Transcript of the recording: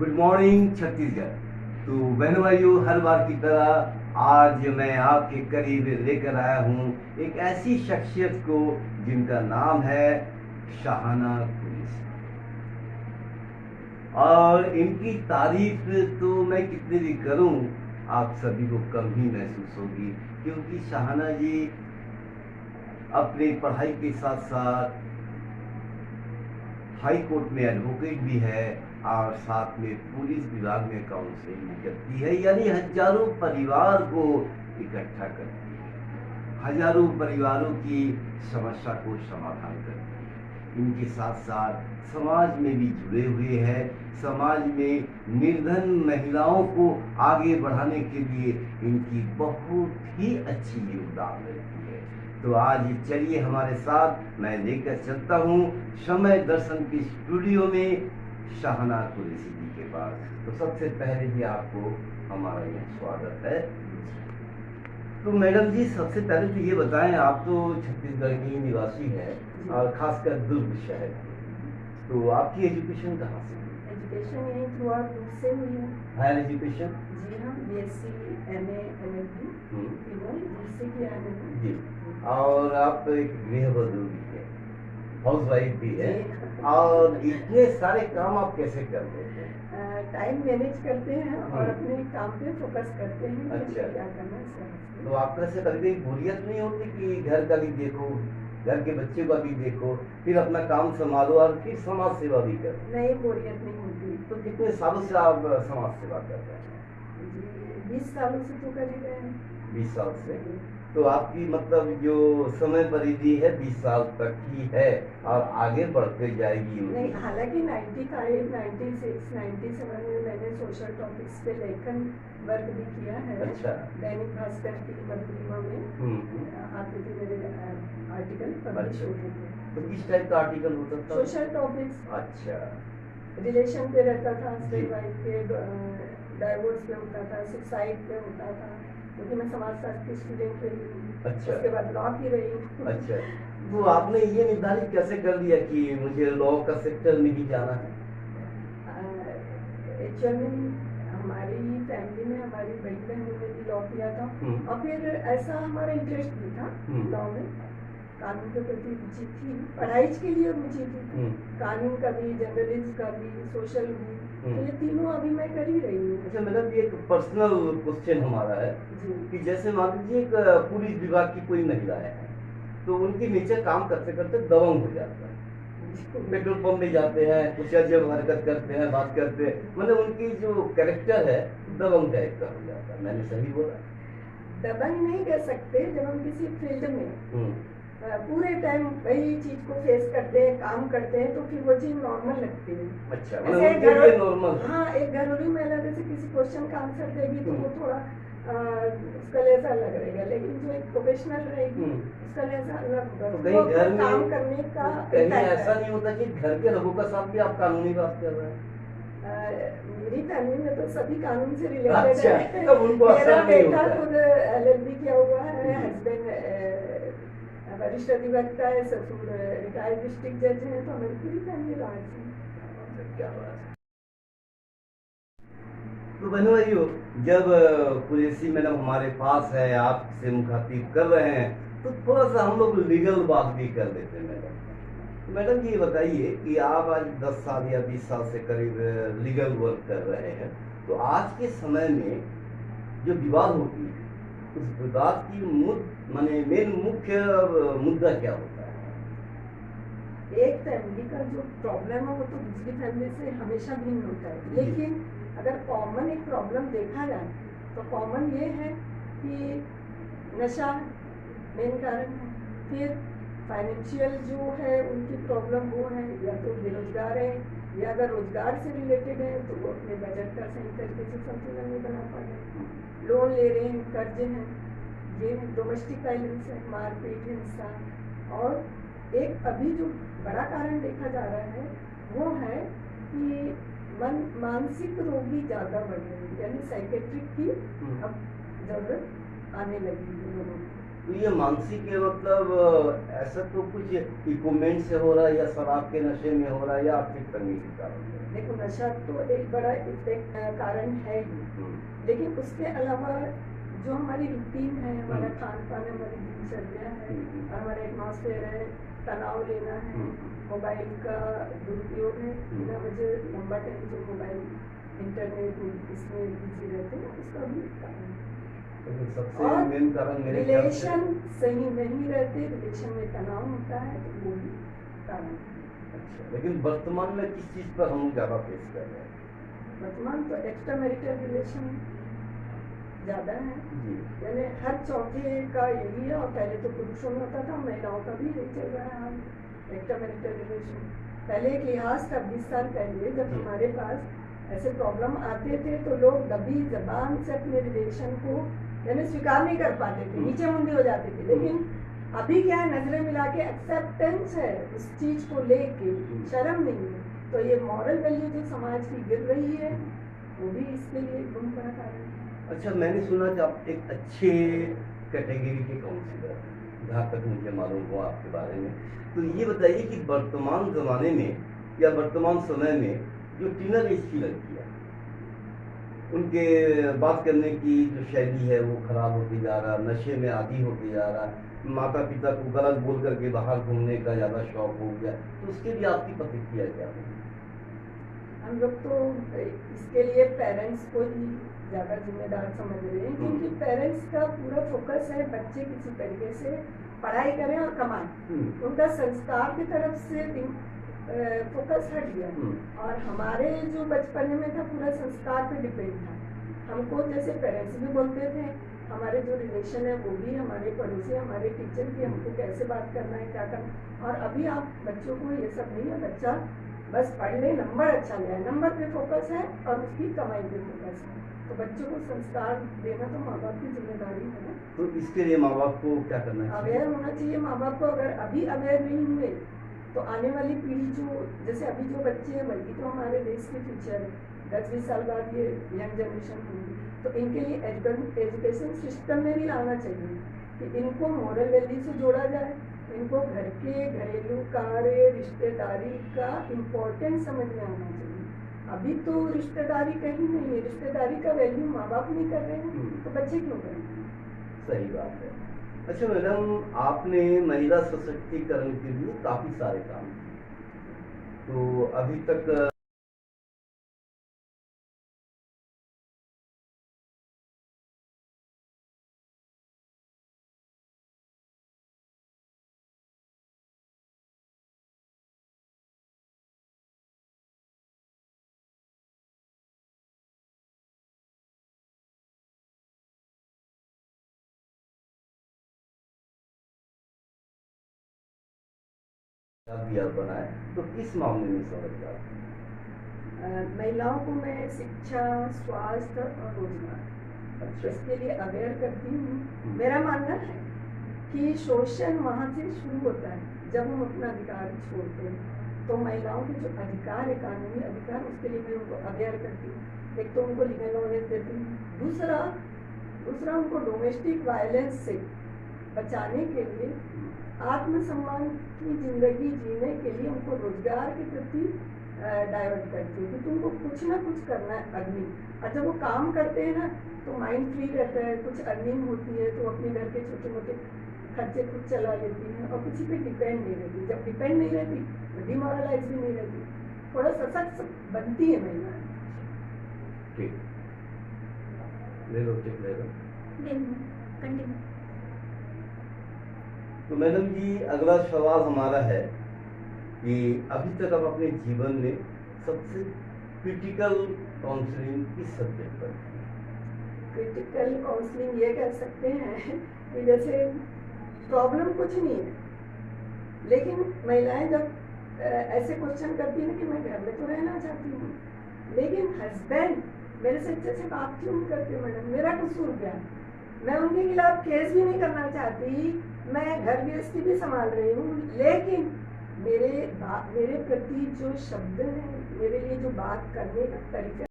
Good morning Chhattisgarh. तो बहनों भाइयों, हर बार की तरह आज मैं आपके करीब लेकर आया हूँ एक ऐसी शख्सियत को जिनका नाम है शाहाना कुरैशी। और इनकी तारीफ तो मैं कितनी भी करूँ आप सभी को कम ही महसूस होगी, क्योंकि शाहाना जी अपनी पढ़ाई के साथ साथ हाई कोर्ट में एडवोकेट भी है और साथ में पुलिस विभाग में काउंसलिंग भी करती है, यानी हजारों परिवार को इकट्ठा करती है, हजारों परिवारों की समस्या को समाधान करती है। इनके साथ साथ समाज में भी जुड़े हुए हैं, समाज में निर्धन महिलाओं को आगे बढ़ाने के लिए इनकी बहुत ही अच्छी योगदान रहती है। तो आज चलिए हमारे साथ, मैं लेकर चलता हूँ समय दर्शन के स्टूडियो में शाहाना कुरैशी जी के पास। तो सबसे पहले ही आपको हमारा यहाँ स्वागत है। तो मैडम जी, सबसे पहले तो ये बताएं, आप तो छत्तीसगढ़ की निवासी हैं और खासकर दुर्ग शहर की, तो आपकी एजुकेशन कहाँ से? एजुकेशन यही थ्रू आउट बुक से हुई है। Higher education? जी हाँ, BSc MA LLB तीनों बुक से किया है मैंने। जी। और आप एक गृहवधू भी है, हाउस वाइफ भी है, और इतने सारे काम आप कैसे कर लेते हैं? टाइम मैनेज करते हैं और अपने काम पे फोकस करते हैं। अच्छा। क्या करना है सब। तो आपका से कभी बोरियत नहीं होती कि घर का भी देखो, घर के बच्चे का भी देखो, फिर अपना काम संभालो और फिर समाज सेवा भी करो? नहीं, बोरियत नहीं होती। तो कितने सालों से आप समाज सेवा कर रहे हैं? 20 सालों से तो कर ही रहे हैं। 20 साल से? तो आपकी मतलब जो समय परिधि है 20 साल तक ही है और आगे बढ़ते जाएगी? नहीं, हालांकि 95, 96, 97 में मैंने सोशल टॉपिक्स पे लेखन वर्क भी किया है। अच्छा। दैनिक भास्कर की मधुरिमा में आते थे मेरे आर्टिकल पब्लिश होते थे। तो किस टाइप का आर्टिकल होता था? Social topics. अच्छा। रिलेशन पे रहता था, हस्बैंड वाइफ के, डाइवोर्स पे होता था, सुसाइड पे होता था, क्योंकि मैं समाजशास्त्र की स्टूडेंट रही। अच्छा। उसके बाद लॉ की रही। अच्छा। तो आपने ये निर्धारित कैसे कर लिया कि मुझे लॉ का सेक्टर में ही जाना है? एक्चुअली हमारी फैमिली में हमारी बड़ी बहनों ने भी लॉ किया था और फिर ऐसा हमारा इंटरेस्ट भी था लॉ में। कानून के प्रति रुचि थी, पढ़ाई के लिए रुचि थी, कानून का भी, जर्नलिज्म का भी, सोशल भी, तो ये तीनों अभी मैं कर ही रही हूँ। अच्छा मैडम, ये एक पर्सनल क्वेश्चन हमारा है कि जैसे मान लीजिए एक पुलिस विभाग की कोई महिला है, तो उनके नीचे काम करते करते दबंग हो जाता है, पेट्रोल पंप में जाते हैं, कुछ अजब हरकत करते हैं, बात करते हैं, मतलब उनकी जो कैरेक्टर है दबंग टाइप का हो जाता है। मैंने सही बोला? दबंग नहीं कह सकते, जब हम किसी फील्ड में पूरे टाइम वही चीज को फेस करते हैं, काम करते हैं, तो फिर वो चीज नॉर्मल लगती है। अच्छा, मतलब नॉर्मल। हाँ, एक घरेलू महिला जैसे किसी क्वेश्चन का आंसर देगी तो वो थोड़ा उसका लिए ऐसा अलग रहेगा, लेकिन जो एक प्रोफेशनल रहेगी उसका लिए ऐसा अलग होगा। तो कहीं घर में काम करने का कहीं ऐसा नहीं होता कि घर के लोगों का साथ भी आप कानूनी बात कर रहे हैं? मेरी फैमिली में तो सभी कानून से रिलेटेड है। अच्छा, तब उनको मेरा बेटा खुद LLB किया हुआ है, हस्बैंड वरिष्ठ अधिवक्ता है, ससुर रिटायर्ड डिस्ट्रिक्ट जज है, तो हमारी पूरी फैमिली लॉ है। क्या बात है। तो बहनों भाइयों, जब कुरैशी मैडम हमारे पास है, आपसे मुखातिब कर रहे हैं, तो थोड़ा सा हम लोग लीगल बात भी कर लेते हैं। मैडम जी, ये बताइए कि आप आज 10 साल या 20 साल से करीब लीगल वर्क कर रहे हैं, तो आज के समय में जो विवाद होती है, उस विवाद की मेन मुख्य मुद्दा क्या होता है? एक फैमिली का जो प्रॉब्लम है वो तो दूसरी फैमिली से हमेशा भिन्न होता है, लेकिन अगर कॉमन एक प्रॉब्लम देखा जाए तो कॉमन ये है कि नशा मेन कारण है, फिर फाइनेंशियल जो है उनकी प्रॉब्लम वो है, या तो बेरोजगार है, या अगर रोजगार से रिलेटेड है तो वो अपने बजट का सही तरीके से संतुलन नहीं बना पा रहे, लोन ले रहे हैं, कर्ज हैं, ये डोमेस्टिक वायलेंस है, मारपीट, हिंसा। और एक अभी जो बड़ा कारण देखा जा रहा है वो है कि मानसिक रोगी ज़्यादा बढ़ रहे हैं, यानी साइकेट्रिक की अब जरूरत आने लगी है लोगों को। तो ये मानसिक मतलब ऐसा तो कुछ इक्विपमेंट से हो रहा है या शराब के नशे में हो रहा है या आर्थिक तंगी के कारण है? देखो, नशा तो एक बड़ा इफेक्ट कारण है ही, लेकिन उसके अलावा जो हमारी रूटीन है, हमारा खान पान, हमारी दिनचर्या है, हमारा एटमॉस्फेयर है, तनाव लेना है, मोबाइल का दुरुपयोग है, बिना वजह लंबा टाइम जो मोबाइल इंटरनेट इसमें बिजी रहते हैं, उसका भी कारण है। तो सबसे और मेन कारण मेरे ख्याल से रिलेशन सही नहीं रहते, रिलेशन में तनाव होता है, तो वो भी कारण है। अच्छा, लेकिन वर्तमान में किस चीज पर हम ज्यादा फेस कर रहे हैं? वर्तमान तो एक्स्ट्रा मैरिटल रिलेशन ज्यादा है, जी। यानी हर चौथे का यही है, और पहले तो पुरुषों में होता था, महिलाओं का भी यही चल रहा है हाल, एक्स्ट्रा मैरिटल रिलेशन। पहले एक लिहाज था 20 साल पहले, जब हमारे पास ऐसे प्रॉब्लम आते थे तो लोग दबी जबान से अपने रिलेशन को यानी स्वीकार नहीं कर पाते थे, नीचे मुंडी हो जाते थे। लेकिन अभी क्या है, नजरें मिला के एक्सेप्टेंस है उस चीज को लेके, शर्म नहीं है। तो ये मॉरल वैल्यू जो समाज की गिर रही है, वो भी इसके लिए एक बहुत बड़ा कारण है। अच्छा, मैंने सुना कि आप एक अच्छे कैटेगरी के काउंसलर हैं, जहाँ तक मुझे मालूम हुआ आपके बारे में। तो ये बताइए कि वर्तमान ज़माने में या वर्तमान समय में जो टीनर एज की लड़कियाँ, उनके बात करने की जो शैली है वो खराब होती जा रहा, नशे में आदी होते जा रहा, माता पिता को गलत बोल करके बाहर घूमने का ज़्यादा शौक हो गया, तो उसके लिए आपकी प्रतिक्रिया क्या होगी? हम लोग तो इसके लिए पेरेंट्स को ही ज़्यादा जिम्मेदार समझ रहे हैं, क्योंकि पेरेंट्स का पूरा फोकस है बच्चे किसी तरीके से पढ़ाई करें और कमाएं। उनका संस्कार की तरफ से फोकस हट गया, और हमारे जो बचपन में था पूरा संस्कार पे डिपेंड था। हमको जैसे पेरेंट्स भी बोलते थे, हमारे जो रिलेशन है वो भी, हमारे पड़ोसी, हमारे टीचर भी हमको कैसे बात करना है, क्या करना। और अभी आप बच्चों को ये सब नहीं है, बच्चा बस पढ़ ले, नंबर अच्छा ले आए, नंबर पे फोकस है और उसकी कमाई पे फोकस है। तो बच्चों को संस्कार देना तो माँ बाप की जिम्मेदारी है ना। तो इसके लिए माँ बाप को क्या करना चाहिए? अवेयर होना चाहिए माँ बाप को। अगर अभी अवेयर नहीं हुए तो आने वाली पीढ़ी जो, जैसे अभी जो बच्चे हैं वही तो हमारे देश के फ्यूचर है। 10-20 साल बाद ये यंग जनरेशन होगी, तो इनके लिए एजुकेशन सिस्टम में भी लाना चाहिए कि इनको मॉरल वैल्यू से जोड़ा जाए, इनको घर के घरेलू कार्य, रिश्तेदारी का इम्पोर्टेंस समझ में आना चाहिए। अभी तो रिश्तेदारी कहीं नहीं है, रिश्तेदारी का वैल्यू माँ बाप नहीं कर रहे हैं, तो बच्चे क्यों करेंगे? सही बात है। अच्छा मैडम, आपने महिला सशक्तिकरण के लिए काफी सारे काम किए, तो अभी तक भी आप बनाए, तो किस मामले में समझदार? महिलाओं को मैं शिक्षा, स्वास्थ्य और रोजगार, अच्छा। इसके लिए अवेयर करती हूँ। मेरा मानना है कि शोषण वहाँ से शुरू होता है जब हम अपना अधिकार छोड़ते हैं। तो महिलाओं के जो अधिकार है, कानूनी अधिकार, उसके लिए मैं उनको अवेयर करती हूँ। एक तो उनको लीगल नॉलेज देती हूँ, दूसरा उनको डोमेस्टिक वायलेंस से बचाने के लिए, आत्मसम्मान की जिंदगी जीने के लिए उनको रोजगार के प्रति डाइवर्ट करती हूँ कि तुमको कुछ ना कुछ करना है, अर्निंग। और जब वो काम करते हैं ना तो माइंड फ्री रहता है, कुछ अर्निंग होती है तो अपने घर के छोटे मोटे खर्चे खुद चला लेती हैं और किसी पे डिपेंड नहीं रहती। जब डिपेंड नहीं रहती तो डिमोरलाइज भी नहीं रहती, थोड़ा सशक्त बनती है महिला। ठीक, ले लो, ठीक ले लो। कंटिन्यू। तो मैडम जी, अगला सवाल हमारा है कि अभी तक आप अपने जीवन में सबसे क्रिटिकल काउंसलिंग किस सब्जेक्ट पर की? क्रिटिकल काउंसलिंग ये कह सकते हैं कि जैसे प्रॉब्लम कुछ नहीं है, लेकिन महिलाएं जब ऐसे क्वेश्चन करती हैं कि मैं घर में तो रहना चाहती हूँ, लेकिन हस्बैंड मेरे से अच्छे से बात क्यों नहीं करते, मैडम मेरा कसूर क्या है? मैं उनके खिलाफ केस भी नहीं करना चाहती, मैं घर गृहस्थी भी संभाल रही हूँ, लेकिन मेरे प्रति जो शब्द हैं, मेरे लिए जो बात करने का तरीका